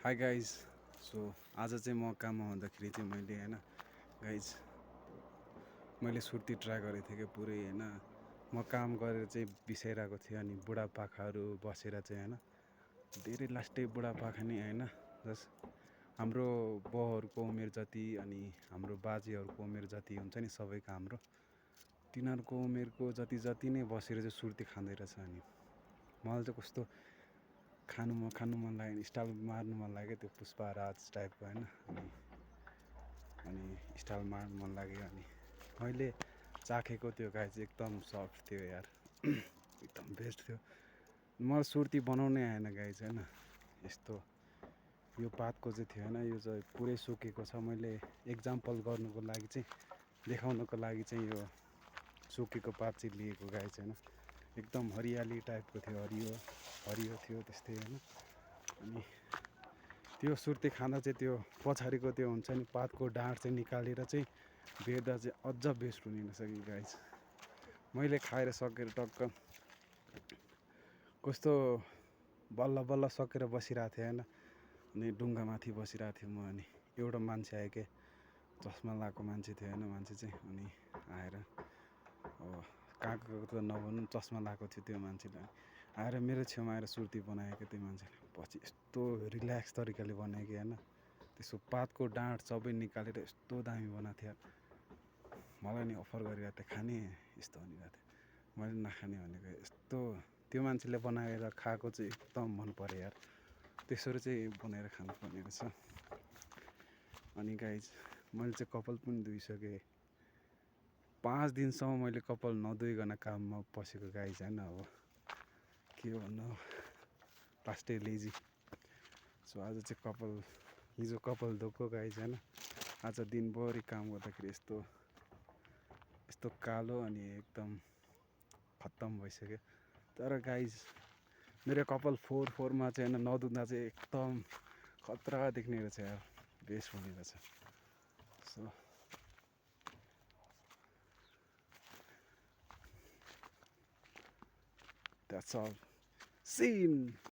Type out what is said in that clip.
Hi guys. So आज चाहिँ म काममा हुँदाखेरि चाहिँ मैले होइन गाइज मैले सुर्ती ट्राई गरेको थिएँ कि पुरै होइन। म काम गरेर चाहिँ बिसाइरहेको थिएँ अनि बुढापाकाहरू बसेर चाहिँ होइन धेरै लास्टै बुढापाका नि होइन जस्ट हाम्रो बाउहरूको उमेर जति अनि हाम्रो बाजेहरूको उमेर जति हुन्छ नि सबैको हाम्रो तिनीहरूको उमेरको जति जति नै बसेर चाहिँ सुर्ती खाँदै रहेछ। अनि मलाई चाहिँ कस्तो खानु मन लाग्यो, स्टाइल मार्नु मन लाग्यो त्यो पुष्पराज टाइपको होइन। अनि स्टाइल मार्नु मन लाग्यो अनि मैले चाखेको त्यो गाई चाहिँ एकदम सफ्ट थियो यार एकदम बेस्ट थियो। मलाई सुर्ती बनाउनै आएन गाई चाहिँ होइन। यस्तो यो पातको चाहिँ थियो होइन, यो चाहिँ पुरै सुकेको छ। मैले एक्जाम्पल गर्नुको लागि चाहिँ देखाउनको लागि चाहिँ यो सुकेको पात चाहिँ लिएको गाई चाहिँ होइन। एकदम हरियाली टाइपको थियो, हरियो थियो त्यस्तै होइन। अनि त्यो सुर्ती खाँदा चाहिँ त्यो पछाडिको त्यो हुन्छ नि पातको डाँठ चाहिँ निकालेर चाहिँ बेच्दा चाहिँ अझ बेस्ट हुने रहेछ कि गाइस। मैले खाएर सकेर टक्क कस्तो बल्ल बल्ल सकेर बसिरहेको थिएँ होइन। अनि ढुङ्गामाथि बसिरहेको थिएँ म, अनि एउटा मान्छे आयो के, चस्मा लगाएको मान्छे थियो होइन मान्छे चाहिँ। अनि आएर अब कहाँको त नभन्नु, चस्मा लगाएको थियो त्यो मान्छेले आएर मेरो छेउमा आएर सुर्ती बनाएको त्यो मान्छेले। पछि यस्तो रिल्याक्स तरिकाले बनायो कि होइन, त्यसको पातको डाँठ सबै निकालेर यस्तो दामी बनाएको थियो। मलाई नि अफर गरिरहेको थियो खाने यस्तो भनिरहेको थियो, मैले नखाने भनेको। यस्तो त्यो मान्छेले बनाएर खाएको चाहिँ एकदम मन पऱ्यो यार। त्यसरी चाहिँ बनाएर खानुपर्ने रहेछ। अनि गाइज मैले चाहिँ कपाल पनि धोइसकेँ। 5 दिनसम्म मैले कपाल नधोइकन काममा पसेको गाइज होइन। अब के भन्नु, लास्टै लेजी। सो आज चाहिँ हिजो कपाल धोएको गाइज होइन। आज दिनभरि काम गर्दाखेरि यस्तो कालो अनि एकदम खत्तम भइसक्यो। तर गाइज मेरो कपाल फोरमा चाहिँ होइन नधुँदा चाहिँ एकदम खतरा देख्ने रहेछ यार, बेस्ट हुने रहेछ। So that's all. Scene.